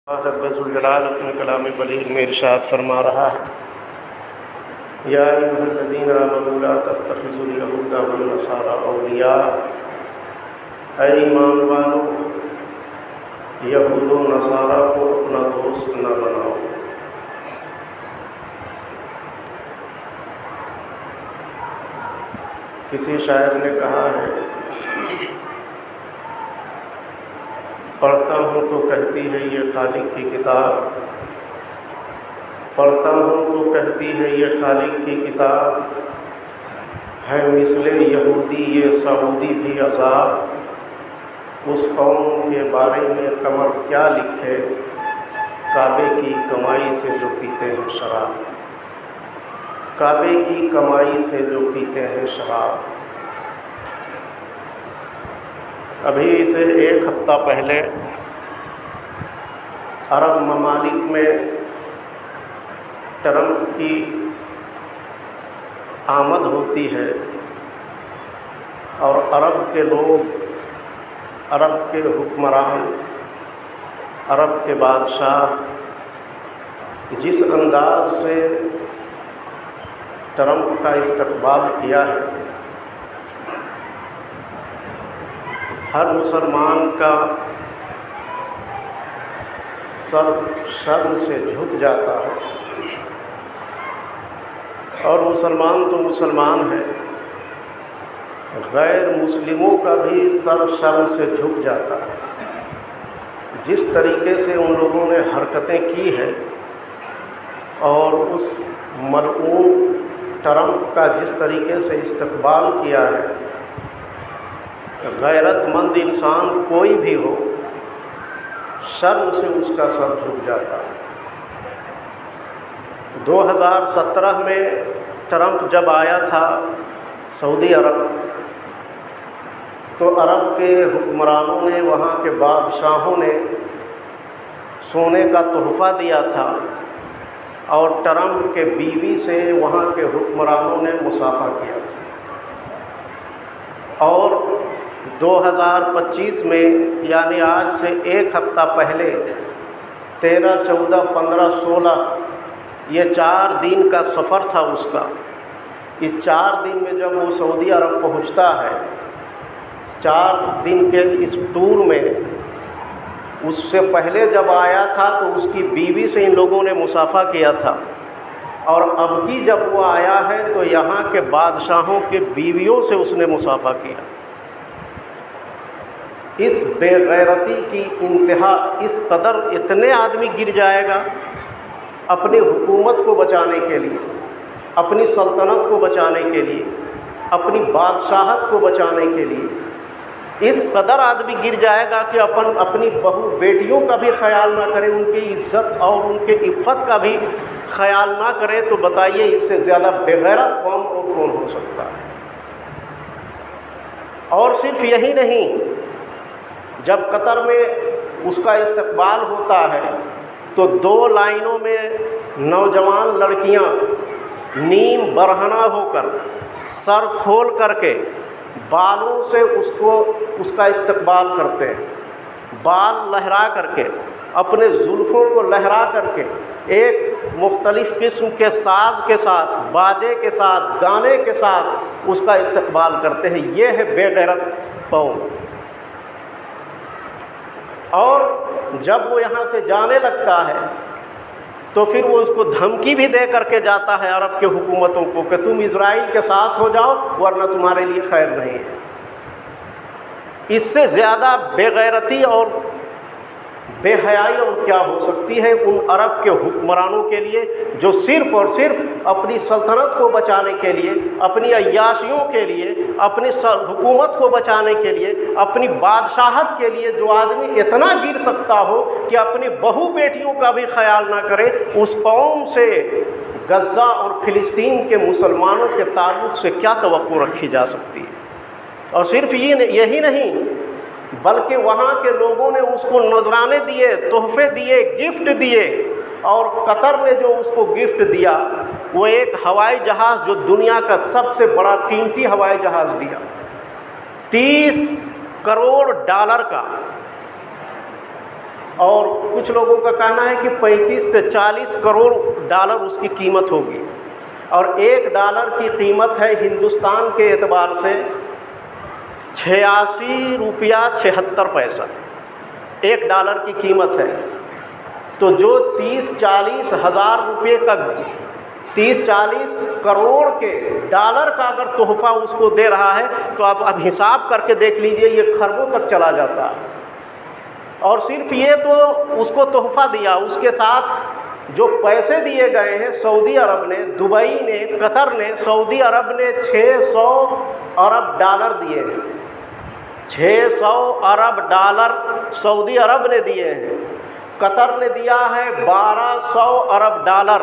رب ذوالجلال اپنے کلام بلیغ میں ارشاد فرما رہا ہے، یا ایھا الذین آمنوا لا تتخذوا اليہود والنصارى اولیاء، اے ایمان والو یہود و نصارہ کو اپنا دوست نہ بناؤ۔ کسی شاعر نے کہا ہے، پڑھتا ہوں تو کہتی ہے یہ خالق کی کتاب، پڑھتا ہوں تو کہتی ہے یہ خالق کی کتاب، ہے مثل یہودی یہ سعودی بھی عذاب، اس قوم کے بارے میں قمر کیا لکھے، کعبے کی کمائی سے جو پیتے ہیں شراب، کعبے کی کمائی سے جو پیتے ہیں شراب۔ ابھی سے ایک ہفتہ پہلے عرب ممالک میں ٹرمپ کی آمد ہوتی ہے اور عرب کے لوگ، عرب کے حکمران، عرب کے بادشاہ جس انداز سے ٹرمپ کا استقبال کیا ہے، ہر مسلمان کا سر شرم سے جھک جاتا ہے، اور مسلمان تو مسلمان ہے، غیر مسلموں کا بھی سر شرم سے جھک جاتا ہے۔ جس طریقے سے ان لوگوں نے حرکتیں کی ہیں اور اس ملعون ٹرمپ کا جس طریقے سے استقبال کیا ہے، غیرت مند انسان کوئی بھی ہو شرم سے اس کا سر جھک جاتا ہے۔ 2017 میں ٹرمپ جب آیا تھا سعودی عرب، تو عرب کے حکمرانوں نے، وہاں کے بادشاہوں نے سونے کا تحفہ دیا تھا، اور ٹرمپ کے بیوی سے وہاں کے حکمرانوں نے مصافحہ کیا تھا۔ اور 2025 میں یعنی آج سے ایک ہفتہ پہلے 13، 14، 15، 16 یہ 4 دن کا سفر تھا اس کا۔ اس 4 دن میں جب وہ سعودی عرب پہنچتا ہے، 4 دن کے اس ٹور میں، اس سے پہلے جب آیا تھا تو اس کی بیوی سے ان لوگوں نے مصافحہ کیا تھا، اور اب کی جب وہ آیا ہے تو یہاں کے بادشاہوں کے بیویوں سے اس نے مصافحہ کیا۔ اس بے غیرتی کی انتہا، اس قدر اتنے آدمی گر جائے گا اپنی حکومت کو بچانے کے لیے، اپنی سلطنت کو بچانے کے لیے، اپنی بادشاہت کو بچانے کے لیے، اس قدر آدمی گر جائے گا کہ اپنی بہو بیٹیوں کا بھی خیال نہ کرے، ان کی عزت اور ان کے عفت کا بھی خیال نہ کرے، تو بتائیے اس سے زیادہ بے غیرت قوم اور کون ہو سکتا ہے۔ اور صرف یہی نہیں، جب قطر میں اس کا استقبال ہوتا ہے تو 2 لائنوں میں نوجوان لڑکیاں نیم برہنہ ہو کر، سر کھول کر کے، بالوں سے اس کا استقبال کرتے ہیں، بال لہرا کر کے، اپنے زلفوں کو لہرا کر کے، ایک مختلف قسم کے ساز کے ساتھ، باجے کے ساتھ، گانے کے ساتھ اس کا استقبال کرتے ہیں۔ یہ ہے بے غیرت قوم۔ اور جب وہ یہاں سے جانے لگتا ہے تو پھر وہ اس کو دھمکی بھی دے کر کے جاتا ہے عرب کے حکومتوں کو کہ تم اسرائیل کے ساتھ ہو جاؤ ورنہ تمہارے لیے خیر نہیں ہے۔ اس سے زیادہ بے غیرتی اور بے حیائی اور کیا ہو سکتی ہے ان عرب کے حکمرانوں کے لیے، جو صرف اور صرف اپنی سلطنت کو بچانے کے لیے، اپنی عیاشیوں کے لیے، اپنی حکومت کو بچانے کے لیے، اپنی بادشاہت کے لیے جو آدمی اتنا گر سکتا ہو کہ اپنی بہو بیٹیوں کا بھی خیال نہ کرے، اس قوم سے غزہ اور فلسطین کے مسلمانوں کے تعلق سے کیا توقع رکھی جا سکتی ہے۔ اور صرف یہی نہیں، بلکہ وہاں کے لوگوں نے اس کو نذرانے دیے، تحفے دیے، گفٹ دیے، اور قطر نے جو اس کو گفٹ دیا وہ ایک ہوائی جہاز، جو دنیا کا سب سے بڑا قیمتی ہوائی جہاز دیا، 30 کروڑ ڈالر کا۔ اور کچھ لوگوں کا کہنا ہے کہ 35 سے 40 کروڑ ڈالر اس کی قیمت ہوگی، اور $1 کی قیمت ہے ہندوستان کے اعتبار سے 86 روپیہ 76 پیسہ $1 کی قیمت ہے۔ تو جو 30-40 ہزار روپے کا 30-40 کروڑ کے ڈالر کا اگر تحفہ اس کو دے رہا ہے تو آپ اب حساب کر کے دیکھ لیجئے یہ خربوں تک چلا جاتا ہے۔ اور صرف یہ تو اس کو تحفہ دیا، اس کے ساتھ جو پیسے دیے گئے ہیں سعودی عرب نے، دبئی نے، قطر نے، سعودی عرب نے 600 ارب ڈالر دیے ہیں، 600 ارب ڈالر سعودی عرب نے دیے ہیں، قطر نے دیا ہے 1200 ارب ڈالر،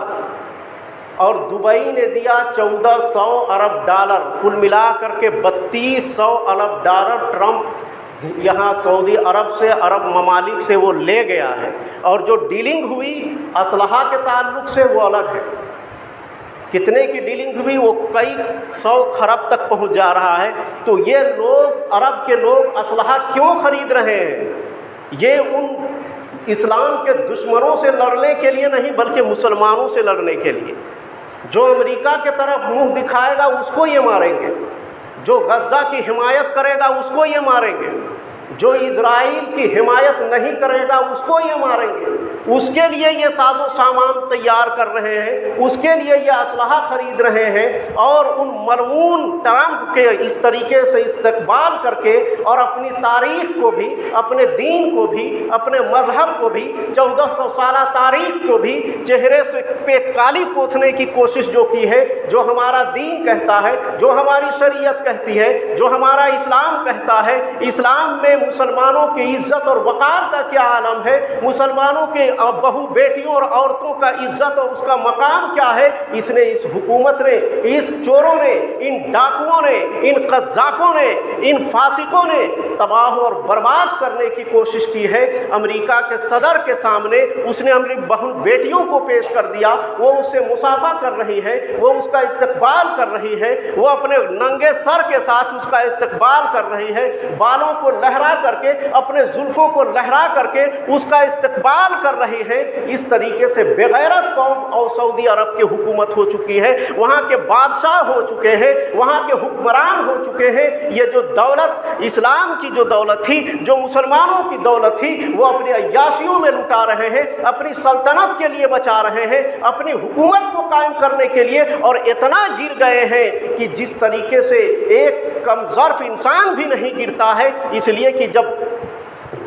اور دبئی نے دیا 1400 ارب ڈالر، کل ملا کر کے 3200 ارب ڈالر ٹرمپ یہاں سعودی عرب سے، عرب ممالک سے وہ لے گیا ہے۔ اور جو ڈیلنگ ہوئی اسلحہ کے تعلق سے وہ الگ ہے، کتنے کی ڈیلنگ ہوئی وہ کئی 100 خرب تک پہنچ جا رہا ہے۔ تو یہ لوگ، عرب کے لوگ اسلحہ کیوں خرید رہے ہیں؟ یہ ان اسلام کے دشمنوں سے لڑنے کے لیے نہیں بلکہ مسلمانوں سے لڑنے کے لیے۔ جو امریکہ کے طرف منہ دکھائے گا اس کو یہ ماریں گے، جو غزہ کی حمایت کرے گا اس کو یہ ماریں گے، جو اسرائیل کی حمایت نہیں کرے گا اس کو یہ ماریں گے۔ اس کے لیے یہ ساز و سامان تیار کر رہے ہیں، اس کے لیے یہ اسلحہ خرید رہے ہیں، اور ان ملعون ٹرمپ کے اس طریقے سے استقبال کر کے اور اپنی تاریخ کو بھی، اپنے دین کو بھی، اپنے مذہب کو بھی، 1400 سالہ تاریخ کو بھی چہرے سے پہ کالی پوتھنے کی کوشش جو کی ہے، جو ہمارا دین کہتا ہے، جو ہماری شریعت کہتی ہے، جو ہمارا اسلام کہتا ہے۔ اسلام میں مسلمانوں کی عزت اور وقار کا کیا عالم ہے، مسلمانوں کے بہو بیٹیوں اور عورتوں کا عزت اور اس کا مقام کیا ہے، اس نے، اس حکومت نے، اس چوروں نے، ان ڈاکوؤں نے، ان قذاقوں نے، ان فاسقوں نے تباہ اور برباد کرنے کی کوشش کی ہے۔ امریکہ کے صدر کے سامنے اس نے اپنی بہن بیٹیوں کو پیش کر دیا، وہ اس سے مصافحہ کر رہی ہے، وہ اس کا استقبال کر رہی ہے، وہ اپنے ننگے سر کے ساتھ اس کا استقبال کر رہی ہے، بالوں کو لہرا کر کے، اپنے زلفوں کو لہرا کر کے اس کا استقبال کر رہی ہے۔ اس طریقے سے بغیرت قوم اور سعودی عرب کی حکومت ہو چکی ہے، وہاں کے بادشاہ ہو چکے ہیں، وہاں کے حکمران ہو چکے ہیں۔ یہ جو دولت، اسلام کی جو دولت تھی، جو مسلمانوں کی دولت تھی، وہ اپنی عیاشیوں میں لٹا رہے ہیں، اپنی سلطنت کے لیے بچا رہے ہیں، اپنی حکومت کو قائم کرنے کے لیے، اور اتنا گر گئے ہیں کہ جس طریقے سے ایک کم ظرف انسان بھی نہیں گرتا ہے، اس لیے کہ جب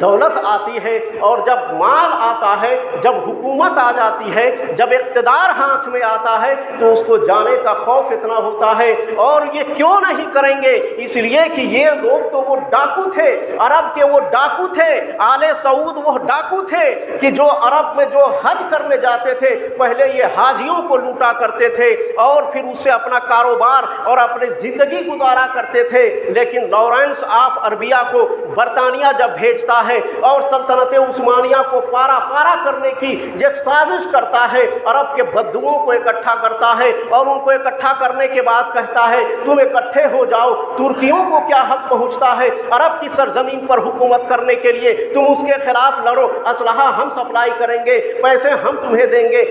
دولت آتی ہے اور جب مال آتا ہے، جب حکومت آ جاتی ہے، جب اقتدار ہاتھ میں آتا ہے تو اس کو جانے کا خوف اتنا ہوتا ہے۔ اور یہ کیوں نہیں کریں گے؟ اس لیے کہ یہ لوگ تو وہ ڈاکو تھے، عرب کے وہ ڈاکو تھے، آل سعود وہ ڈاکو تھے کہ جو عرب میں جو حج کرنے جاتے تھے پہلے یہ حاجیوں کو لوٹا کرتے تھے اور پھر اس سے اپنا کاروبار اور اپنی زندگی گزارا کرتے تھے۔ لیکن لارنس آف عربیہ کو برطانیہ جب بھیجتا ہے اور سلطنت عثمانیہ کو پارا پارا کرنے کی ایک سازش کرتا ہے، عرب کے بدوؤں کو اکٹھا کرتا ہے اور ان کو اکٹھا کرنے کے بعد کہتا ہے تم اکٹھے ہو جاؤ، ترکیوں کو کیا حق پہنچتا ہے عرب کی سرزمین پر حکومت کرنے کے لیے، تم اس کے خلاف لڑو، اسلحہ ہم سپلائی کریں گے، پیسے ہم تمہیں دیں گے،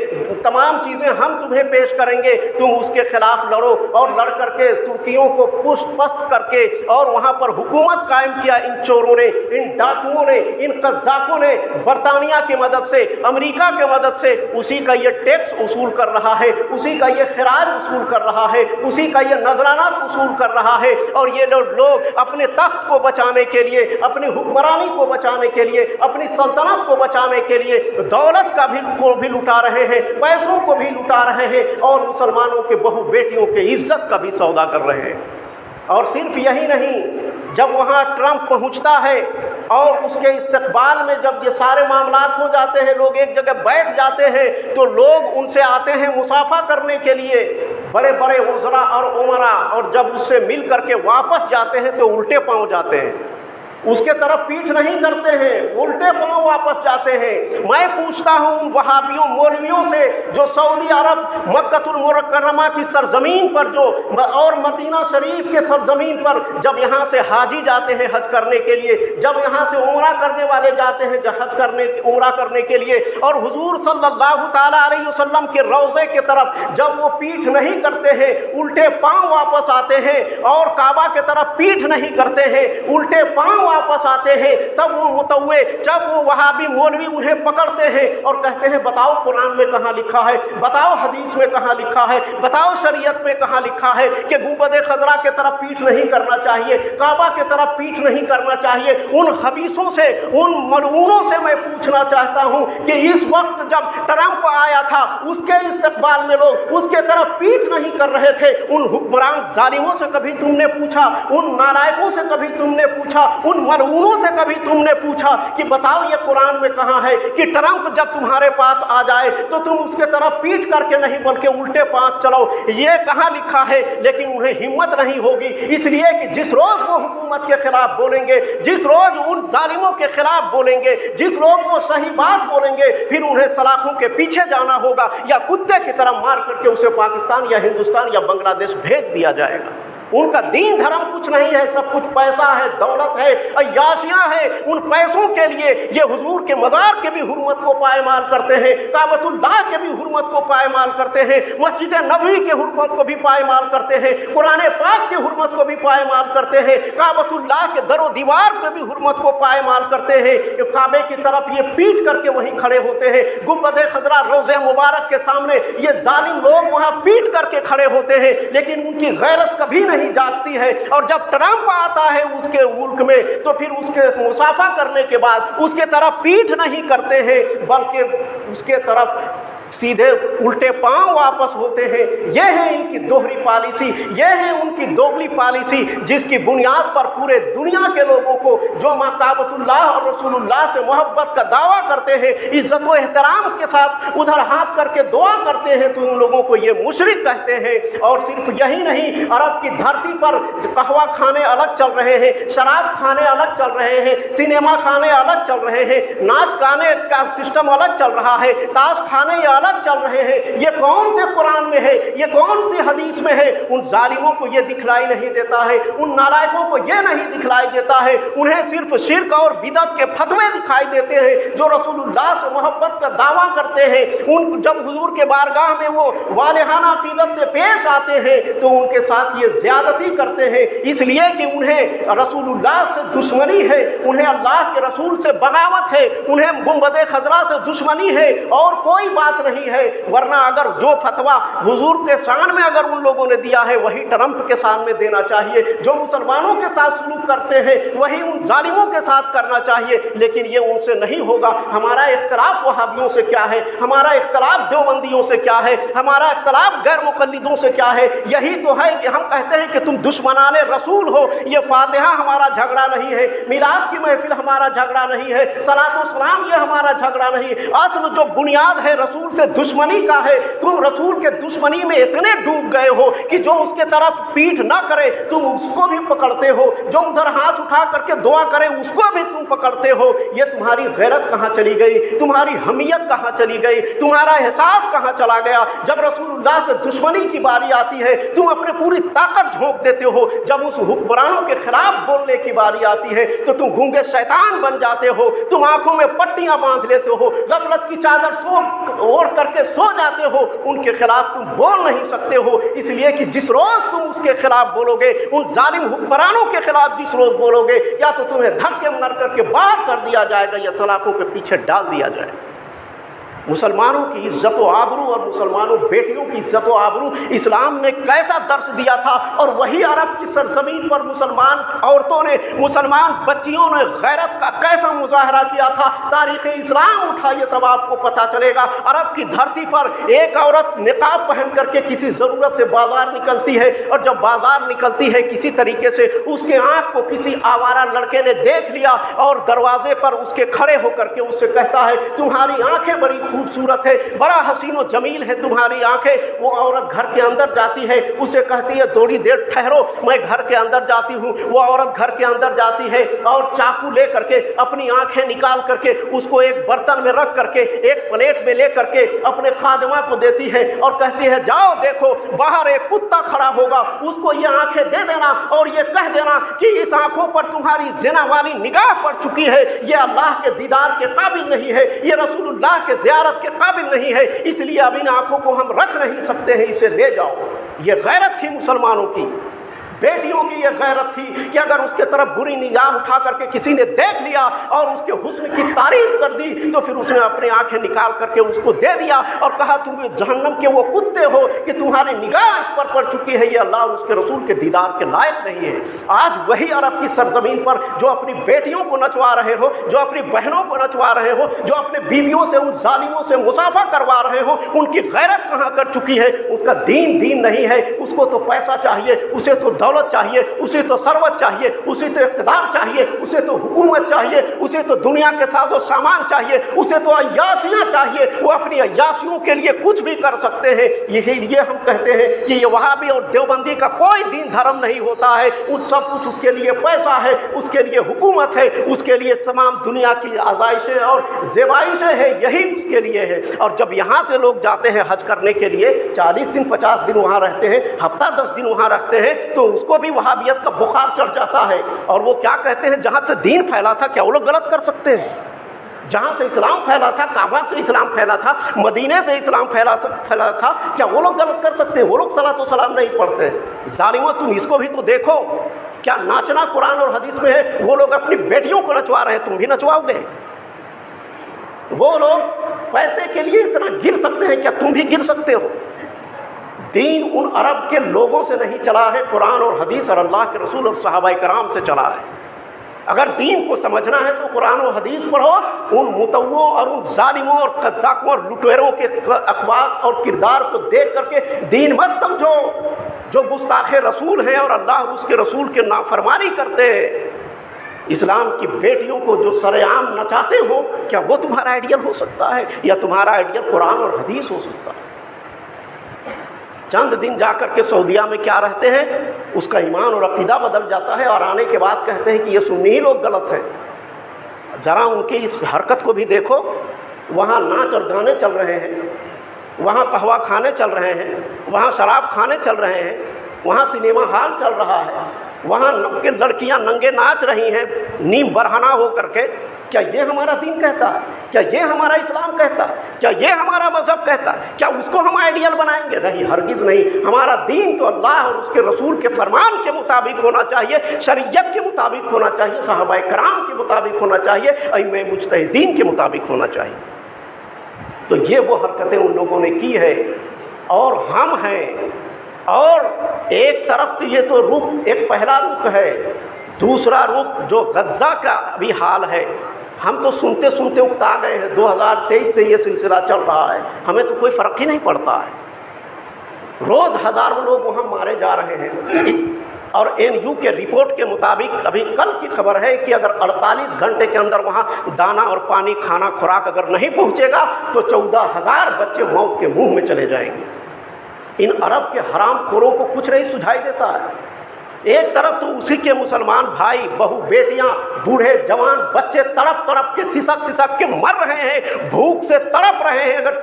تمام چیزیں ہم تمہیں پیش کریں گے، تم اس کے خلاف لڑو۔ اور لڑ کر کے ترکیوں کو پست کر کے اور وہاں پر حکومت قائم کیا ان چوروں نے، ان ڈاکوؤں نے، ان قذاقوں نے، برطانیہ کی مدد سے، امریکہ کی مدد سے۔ اسی کا یہ ٹیکس وصول کر رہا ہے، اسی کا یہ خراج وصول کر رہا ہے، اسی کا یہ نذرانات وصول کر رہا ہے۔ اور یہ لوگ اپنے تخت کو بچانے کے لیے، اپنی حکمرانی کو بچانے کے لیے، اپنی سلطنت کو بچانے کے لیے دولت کو بھی لٹا رہے ہیں، پیسوں کو بھی لٹا رہے ہیں، اور مسلمانوں کے بہو بیٹیوں کی عزت کا بھی سودا کر رہے ہیں۔ اور صرف یہی نہیں، جب وہاں ٹرمپ پہنچتا ہے اور اس کے استقبال میں جب یہ سارے معاملات ہو جاتے ہیں، لوگ ایک جگہ بیٹھ جاتے ہیں تو لوگ ان سے آتے ہیں مصافحہ کرنے کے لیے، بڑے بڑے وزراء اور امراء، اور جب اس سے مل کر کے واپس جاتے ہیں تو الٹے پاؤں جاتے ہیں۔ उसके तरफ पीठ नहीं करते हैं, उल्टे पांव वापस जाते हैं। मैं पूछता हूँ वहाबियों मौलवियों से जो सऊदी अरब मक्कतुल मुकर्रमा की सरजमीन पर जो और मदीना शरीफ के सरजमीन पर जब यहाँ से हाजी जाते हैं हज करने के लिए, जब यहाँ से उम्रा करने वाले जाते हैं हज करने उम्रा करने के लिए, और हुजूर सल्लल्लाहु ताला अलैहि वसल्लम के रोज़े के तरफ जब वो पीठ नहीं करते हैं, उल्टे पांव वापस आते हैं, और काबा के तरफ पीठ नहीं करते हैं, उल्टे पांव वापस आते हैं, तब वो मुतव्वे, जब वो वहाबी मौलवी उन्हें पकड़ते हैं और कहते हैं बताओ कुरान में कहाँ लिखा है, बताओ हदीस में कहाँ लिखा है, बताओ शरीयत में कहाँ लिखा है कि गुंबद खजरा के तरफ पीठ नहीं करना चाहिए, काबा के तरफ पीठ नहीं करना चाहिए। उन हबीसों से, उन मलऊनों से मैं पूछना चाहता हूँ कि इस वक्त जब ट्रंप आया था उसके इस्तकबाल में लोग उसके तरफ पीठ नहीं कर रहे थे, उन हुक्मरान जालिमों से कभी तुमने पूछा, उन नालायकों से कभी तुमने पूछा, उन मलऊनों से कभी तुमने पूछा कि बताओ ये कुरान में कहाँ है कि ट्रंप जब तुम्हारे पास आ जाए तो तुम उसके तरफ पीठ करके नहीं बल्कि उल्टे पांव चलो, ये कहाँ लिखा है? लेकिन उन्हें हिम्मत नहीं होगी, इसलिए कि जिस रोज वो हुकूमत के खिलाफ बोलेंगे, जिस रोज उन जालिमों के खिलाफ बोलेंगे, जिस रोज वो सही बात बोलेंगे, फिर उन्हें सलाखों के पीछे जाना होगा या कुत्ते की तरह मार करके उसे पाकिस्तान या हिंदुस्तान या बांग्लादेश भेज दिया जाएगा। उनका दीन धर्म कुछ नहीं है, सब कुछ पैसा है, दौलत है, अय्याशियाँ हैं। उन पैसों के लिए ये हुजूर के मज़ार के भी हुर्मत को पायमाल करते हैं, काबतुल्लाह के भी हुर्मत को पायमाल करते हैं, मस्जिद नबवी के हुर्मत को भी पायमाल करते हैं, कुरान पाक के हुर्मत को भी पायमाल करते हैं, काबतुल्लाह के दरो दीवार के भी हुर्मत को पायमाल करते हैं। काबे की तरफ ये पीठ करके वहीं खड़े होते हैं, गुंबद खजरा रोज़े मुबारक के सामने ये जालिम लोग वहाँ पीठ करके खड़े होते हैं, लेकिन उनकी गैरत कभी नहीं जागती है। और जब ट्रंप आता है उसके मुल्क में तो फिर उसके मुसाफा करने के बाद उसके तरफ पीठ नहीं करते हैं बल्कि उसके तरफ सीधे उल्टे पांव वापस होते हैं। यह है इनकी दोहरी पॉलिसी, यह है उनकी दोगली पॉलिसी, जिसकी बुनियाद पर पूरे दुनिया के लोगों को जो काबतुल्लाह और रसूलुल्लाह से मोहब्बत का दावा करते हैं, इज्जत व एहतराम के साथ उधर हाथ करके दुआ करते हैं, तो उन लोगों को ये मुशरिक कहते हैं। और सिर्फ यही नहीं, अरब की धरती पर कहवा खाने अलग चल रहे हैं, शराब खाने अलग चल रहे हैं, सिनेमा खाने अलग चल रहे हैं, नाच गाने का सिस्टम अलग चल रहा है, ताश खाने अलग चल रहे हैं। ये कौन से कुरान में है, ये कौन सी हदीस में है? उन जालिमों को ये दिखलाई नहीं देता है, उन नालायकों को ये नहीं दिखलाई देता है। उन्हें सिर्फ शिर्क और बिदअत के फतवे दिखाई देते हैं जो रसूलुल्लाह से मोहब्बत का दावा करते हैं। उन जब हुजूर के बारगाह में वो वालिहाना अकीदत से पेश आते हैं तो उनके साथ ये ज्यादती करते हैं, इसलिए कि उन्हें रसूलुल्लाह से दुश्मनी है, उन्हें अल्लाह के रसूल से बगावत है, उन्हें गुंबद खजरा से दुश्मनी है और कोई बात नहीं है। वरना अगर जो फतवा हुजूर के शान में अगर उन लोगों ने दिया है वही ट्रंप के शान में देना चाहिए। जो मुसलमानों के साथ सलूक करते हैं वही उन जालिमों के साथ करना चाहिए, लेकिन ये उनसे नहीं होगा। हमारा इख्तलाफ वहाबियों से क्या है, हमारा इख्तलाफ देवबंदियों से क्या है, हमारा इख्तलाफ गैर मुक़ल्लिदों से क्या है? यही तो है कि हम कहते हैं कि तुम दुश्मनाने रसूल हो। ये फातिहा हमारा झगड़ा नहीं है, मिलाद की महफिल हमारा झगड़ा नहीं है, सलातो सलाम ये हमारा झगड़ा नहीं। असल जो बुनियाद है रसूल से दुश्मनी का है। तुम रसूल के दुश्मनी में इतने डूब गए हो कि जो उसके तरफ पीठ ना करे तुम उसको भी पकड़ते हो, जो उधर हाथ उठा करके दुआ करे उसको भी तुम पकड़ते हो। ये तुम्हारी गैरत कहाँ चली गई, तुम्हारी हमियत कहाँ चली गई, तुम्हारा एहसास कहाँ चला गया? जब रसूलुल्लाह से दुश्मनी की बारी आती है तुम अपने पूरी ताकत झोंक देते हो, जब उस हुक्मरानों के खिलाफ बोलने की बारी आती है तो तुम गूंगे शैतान बन जाते हो, तुम आंखों में पट्टियां बांध लेते हो, गफलत की चादर ओढ़ करके सो जाते हो, उनके खिलाफ तुम बोल नहीं सकते हो। इसलिए कि जिस रोज तुम उसके खिलाफ बोलोगे, उन जालिम हुक्मरानों के खिलाफ जिस रोज बोलोगे, या तो तुम्हें धक्के मार करके बाहर कर दिया जाएगा या सलाखों के पीछे डाल दिया जाएगा। मुसलमानों की इज्जत व आबरू और मुसलमानों बेटियों की इज्जत व आबरू इस्लाम ने कैसा दर्स दिया था, और वही अरब की सरजमीन पर मुसलमान औरतों ने, मुसलमान बच्चियों ने गैरत का कैसा मुजाहरा किया था। तारीख़ इस्लाम उठाइए तब आपको पता चलेगा। अरब की धरती पर एक औरत निकाब पहन करके किसी ज़रूरत से बाज़ार निकलती है, और जब बाज़ार निकलती है किसी तरीके से उसके आँख को किसी आवारा लड़के ने देख लिया और दरवाजे पर उसके खड़े होकर के उससे कहता है तुम्हारी आँखें बड़ी खूबसूरत है, बड़ा हसीन व जमील है तुम्हारी आंखें। वो औरत घर के अंदर जाती है, उसे कहती है थोड़ी देर ठहरो, मैं घर के अंदर जाती हूँ। वो औरत घर के अंदर जाती है और चाकू ले करके अपनी आंखें निकाल करके उसको एक बर्तन में रख करके एक प्लेट में ले करके अपने खादिमा को देती है और कहती है जाओ देखो बाहर एक कुत्ता खड़ा होगा, उसको ये आंखें दे देना और ये कह देना कि इस आंखों पर तुम्हारी ज़िना वाली निगाह पड़ चुकी है, ये अल्लाह के दीदार के काबिल नहीं है, ये रसूलुल्लाह के ज़ियारत के काबिल नहीं है, इसलिए अब इन आंखों को हम रख नहीं सकते हैं, इसे ले जाओ। ये गैरत थी मुसलमानों की, बेटियों की ये गैरत थी कि अगर उसके तरफ बुरी निगाह उठा करके किसी ने देख लिया और उसके हुस्न की तारीफ कर दी तो फिर उसने अपनी आंखें निकाल करके उसको दे दिया और कहा तुम जहन्नम के वो कुत्ते हो कि तुम्हारी निगाह इस पर पड़ चुकी है, ये अल्लाह और उसके रसूल के दीदार के लायक नहीं है। आज वही अरब की सरजमीन पर जो अपनी बेटियों को नचवा रहे हो, जो अपनी बहनों को नचवा रहे हो, जो अपने बीवियों से उन जालिमों से मुसाफा करवा रहे हो, उनकी गैरत कहाँ कर चुकी है? उसका दीन दीन नहीं है, उसको तो पैसा चाहिए, उसे तो दौलत चाहिए, उसे तो सरवत चाहिए, उसे तो इक़्तिदार चाहिए, उसे तो हुकूमत चाहिए, उसे तो दुनिया के साजो सामान चाहिए, उसे तो अय्याशियाँ चाहिए। वो अपनी अय्याशियों के लिए कुछ भी कर सकते हैं। इसीलिए हम कहते हैं कि ये वहाबी और देवबंदी का कोई दीन धर्म नहीं होता है, उन सब कुछ उसके लिए पैसा है, उसके लिए हुकूमत है, उसके लिए तमाम दुनिया की आज़ाइशें और ज़ेबाइशें हैं, यही उसके लिए है। और जब यहाँ से लोग जाते हैं हज करने के लिए 40 दिन 50 दिन वहाँ रहते हैं, हफ्ता 10 दिन वहाँ रखते हैं, तो उसको भी वहाबियत का बुखार चढ़ जाता है और वो क्या कहते हैं जहाँ से दीन फैला था क्या वो लोग गलत कर सकते हैं? जहाँ से इस्लाम फैला था, काबा से इस्लाम फैला था, मदीने से इस्लाम फैला था, क्या वो लोग गलत कर सकते हैं? वो लोग सलात व सलाम नहीं पढ़ते। ज़ालिमों तुम इसको भी तो देखो, क्या नाचना कुरान और हदीस में है? वो लोग अपनी बेटियों को नचवा रहे हैं, तुम भी नचवाओगे? वो लोग पैसे के लिए इतना गिर सकते हैं, क्या तुम भी गिर सकते हो? दीन उन अरब के लोगों से नहीं चला है, कुरान और हदीस और अल्लाह के रसूल और सहाबाए कराम से चला है। अगर दीन को समझना है तो कुरान और हदीस पढ़ो, उन मुतव्वों और उन जालिमों और कज़्ज़ाकों और लुटेरों के अखलाक और किरदार को देख करके दीन मत समझो। जो गुस्ताखे रसूल हैं और अल्लाह और उसके रसूल के नाफरमानी करते हैं, इस्लाम की बेटियों को जो सरेआम नचाते हो, क्या वो तुम्हारा आइडियल हो सकता है? या तुम्हारा आइडियल कुरान और हदीस हो सकता है? चंद दिन जाकर के सऊदीया में क्या रहते हैं, उसका ईमान और अक़ीदा बदल जाता है और आने के बाद कहते हैं कि ये सुन्नी ही लोग गलत हैं। ज़रा उनकी इस हरकत को भी देखो, वहाँ नाच और गाने चल रहे हैं, वहाँ कहवा खाने चल रहे हैं, वहाँ शराब खाने चल रहे हैं, वहाँ सिनेमा हॉल चल रहा है, वहाँ के लड़कियाँ नंगे नाच रही हैं नीम बरहना हो करके। क्या ये हमारा दीन कहता है? क्या ये हमारा इस्लाम कहता है? क्या ये हमारा मज़हब कहता है? क्या उसको हम आइडियल बनाएंगे? नहीं, हरगिज़ नहीं। हमारा दीन तो अल्लाह और उसके रसूल के फरमान के मुताबिक होना चाहिए, शरीयत के मुताबिक होना चाहिए, सहाबाए कराम के मुताबिक होना चाहिए, अइम्मे मुज्तहिदीन के मुताबिक होना चाहिए। तो ये वो हरकतें उन लोगों ने की है और हम हैं। और एक तरफ तो ये तो रुख, एक पहला रुख है, दूसरा रुख जो गज़ा का अभी हाल है, हम तो सुनते सुनते उकता गए हैं। 2023 से ये सिलसिला चल रहा है, हमें तो कोई फ़र्क ही नहीं पड़ता है। रोज़ हज़ारों लोग वहाँ मारे जा रहे हैं और NU के रिपोर्ट के मुताबिक अभी कल की खबर है कि अगर 48 घंटे के अंदर वहाँ दाना और पानी, खाना, खुराक अगर नहीं पहुँचेगा तो 14,000 बच्चे मौत के मुँह में चले जाएंगे। इन अरब के हराम खोरों को कुछ नहीं सुझाई देता है। एक तरफ तो उसी के मुसलमान भाई, बहू, बेटियां, बूढ़े, जवान, बच्चे तड़प तड़प के सिसक के मर रहे हैं, भूख से तड़प रहे हैं। अगर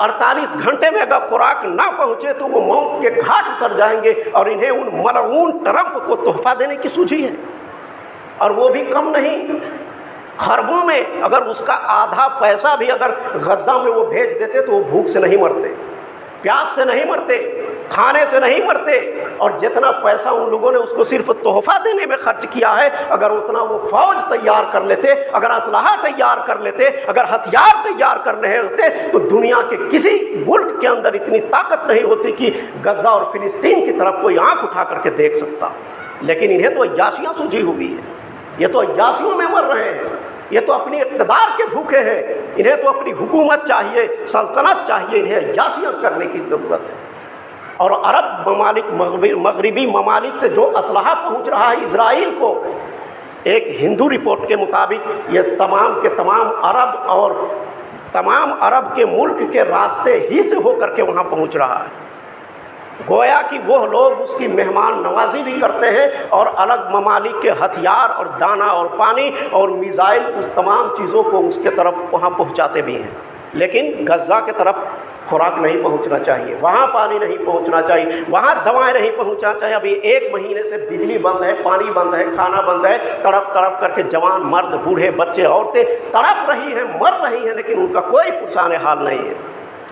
48 घंटे में अगर खुराक ना पहुँचे तो वो मौत के घाट उतर जाएंगे और इन्हें उन मलऊन ट्रंप को तोहफा देने की सूझी है। और वो भी कम नहीं, खरबों में अगर उसका आधा पैसा भी अगर गज़ा में वो भेज देते तो वो भूख से नहीं मरते, प्यास से नहीं मरते, खाने से नहीं मरते। और जितना पैसा उन लोगों ने उसको सिर्फ तोहफा देने में खर्च किया है, अगर उतना वो फ़ौज तैयार कर लेते, अगर असलहा तैयार कर लेते, अगर हथियार तैयार कर रहे होते तो दुनिया के किसी मुल्क के अंदर इतनी ताकत नहीं होती कि गज़ा और फ़िलिस्तीन की तरफ कोई आँख उठा करके देख सकता। लेकिन इन्हें तो अय्याशियाँ सूझी हुई है, ये तो अय्याशियों में मर रहे हैं, ये तो अपनी इक़्तिदार के भूखे हैं। इन्हें तो अपनी हुकूमत चाहिए, सल्तनत चाहिए, इन्हें अय्याशियाँ करने की ज़रूरत है। और अरब ममालिक, मगरिबी ममालिक से जो असलहा पहुँच रहा है इजराइल को, एक हिंदू रिपोर्ट के मुताबिक ये तमाम के तमाम अरब और तमाम अरब के मुल्क के रास्ते ही से होकर के वहाँ पहुँच रहा है। गोया कि वो लोग उसकी मेहमान नवाजी भी करते हैं और अलग ममालिक के हथियार और दाना और पानी और मिसाइल उस तमाम चीज़ों को उसके तरफ वहाँ पहुँचाते भी हैं, लेकिन गज़ा के तरफ खुराक नहीं पहुंचना चाहिए, वहाँ पानी नहीं पहुंचना चाहिए, वहाँ दवाएं नहीं पहुंचना चाहिए। अभी 1 महीने से बिजली बंद है, पानी बंद है, खाना बंद है, तड़प तड़प करके जवान मर्द बूढ़े बच्चे औरतें तड़प रही हैं, मर रही हैं, लेकिन उनका कोई पुरसाने हाल नहीं है।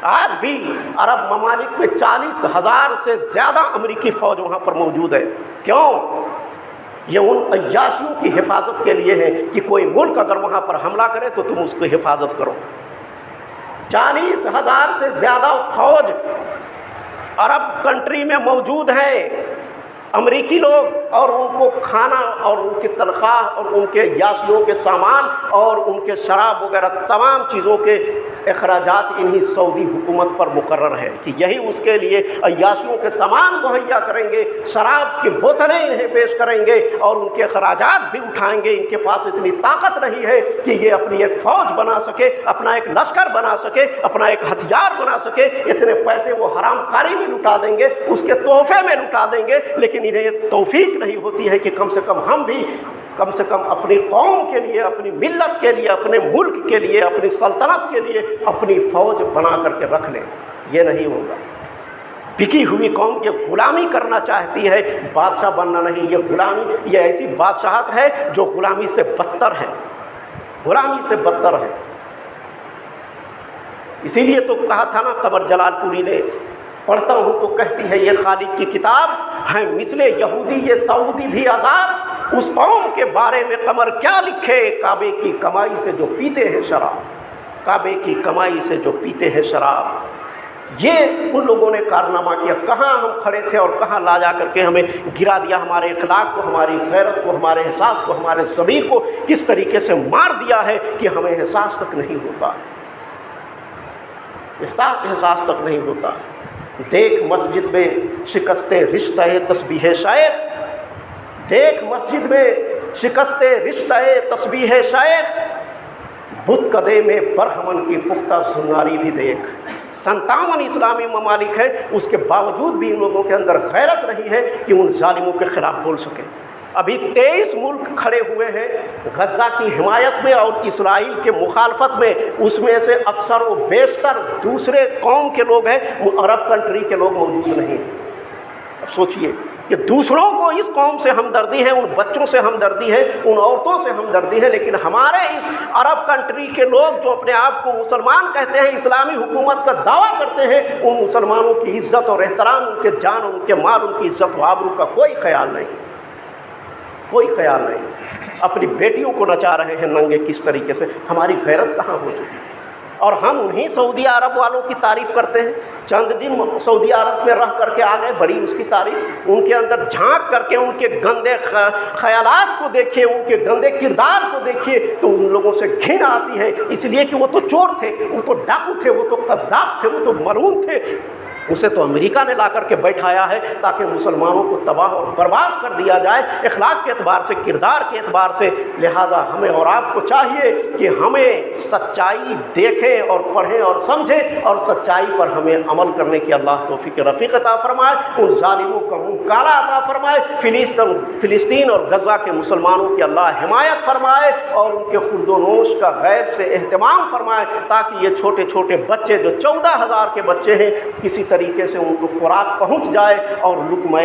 आज भी अरब ममालिक में 40,000 से ज़्यादा अमेरिकी फ़ौज वहाँ पर मौजूद है। क्यों? ये उन अय्याशियों की हिफाजत के लिए है कि कोई मुल्क अगर वहाँ पर हमला करे तो तुम उसकी हिफाजत करो। 40,000 से ज़्यादा फौज अरब कंट्री में मौजूद है, अमरीकी लोग, और उनको खाना और उनकी तनख्वाह और उनके यासियों के सामान और उनके शराब वगैरह तमाम चीज़ों के अखराजात इन्हीं सऊदी हुकूमत पर मुकर्रर है कि यही उसके लिए अय्याशियों के सामान मुहैया करेंगे, शराब की बोतलें इन्हें पेश करेंगे और उनके अखराजात भी उठाएंगे। इनके पास इतनी ताकत नहीं है कि ये अपनी एक फ़ौज बना सके, अपना एक लश्कर बना सके, अपना एक हथियार बना सके। इतने पैसे वो हरामकारी में लुटा देंगे, उसके तोहफे में लुटा देंगे, लेकिन इन्हें तौफीक नहीं होती है कि कम से कम हम भी कम से कम अपनी कौम के लिए, अपनी मिल्लत के लिए, अपने मुल्क के लिए, अपनी सल्तनत के लिए अपनी फ़ौज बना करके रख लें। ये नहीं होगा। बिकी हुई कौम ये ग़ुलामी करना चाहती है, बादशाह बनना नहीं। ये ग़ुलामी, ये ऐसी बादशाहत है जो ग़ुलामी से बदतर है, ग़ुलामी से बदतर है। इसीलिए तो कहा था ना कमर जलालपुरी ने, पढ़ता हूँ तो कहती है ये खालिक की किताब है मिसले यहूदी ये सऊदी भी आज़ाद। उस कौम के बारे में कमर क्या लिखे, काबे की कमाई से जो पीते हैं शराब, काबे की कमाई से जो पीते हैं शराब। ये उन लोगों ने कारनामा किया। कहाँ हम खड़े थे और कहाँ ला जा करके हमें गिरा दिया, हमारे इखलाक को, हमारी गैरत को, हमारे एहसास को, हमारे ज़मीर को किस तरीके से मार दिया है कि हमें एहसास तक नहीं होता, एहसास तक नहीं होता। देख मस्जिद में शिकस्ते रिश्ते तस्बीह शायख, देख मस्जिद में शिकस्ते रिश्ते तस्बीह शायख, बुत कदे में बरहमन की पुख्ता सुनारी भी देख। 57 इस्लामी ममालिक है, उसके बावजूद भी इन लोगों के अंदर गैरत नहीं है कि उन जालिमों के ख़िलाफ़ बोल सके। अभी 23 मुल्क खड़े हुए हैं गज़ा की हिमायत में और इसराइल के मुखालफत में, उसमें से अक्सर व बेशतर दूसरे कौम के लोग हैं, अरब कंट्री के लोग मौजूद नहीं। अब सोचिए कि दूसरों को इस कौम से हमदर्दी है, उन बच्चों से हमदर्दी है, उन औरतों से हमदर्दी है, लेकिन हमारे इस अरब कंट्री के लोग जो अपने आप को मुसलमान कहते हैं, इस्लामी हुकूमत का दावा करते हैं, उन मुसलमानों की इज़्ज़त और एहतराम, उनके जान, उनके माल, उनकी इज़्ज़त व आबरू का कोई ख्याल नहीं, कोई ख्याल नहीं। अपनी बेटियों को नचा रहे हैं नंगे किस तरीके से। हमारी गैरत कहाँ हो चुकी है। और हम उन्हीं सऊदी अरब वालों की तारीफ़ करते हैं। चंद दिन सऊदी अरब में रह करके आ गए, बड़ी उसकी तारीफ़। उनके अंदर झांक करके उनके गंदे ख़यालात को देखिए, उनके गंदे किरदार को देखिए तो उन लोगों से घिन आती है, इसलिए कि वो तो चोर थे, वो तो डाकू थे, वो तो कज़्ज़ाब थे, वो तो मलून थे। उसे तो अमेरिका ने ला करके बैठाया है ताकि मुसलमानों को तबाह और बर्बाद कर दिया जाए, इखलाक के एतबार से, किरदार के एतबार से। लिहाजा हमें और आपको चाहिए कि हमें सच्चाई देखें और पढ़ें और समझें, और सच्चाई पर हमें अमल करने की अल्लाह तौफीक रफ़ीक अता फ़रमाए, उन ज़ालिमों का मुँह काला अता फ़रमाए, फ़िलिस्तीन और गज़ा के मुसलमानों की अल्लाह हिमायत फ़रमाए और उनके खुर्दोनोश का गैब से एहतमाम फ़रमाए, ताकि ये छोटे छोटे बच्चे जो 14,000 के बच्चे हैं किसी तरीके से उनको खुराक पहुंच जाए और लुक़्मा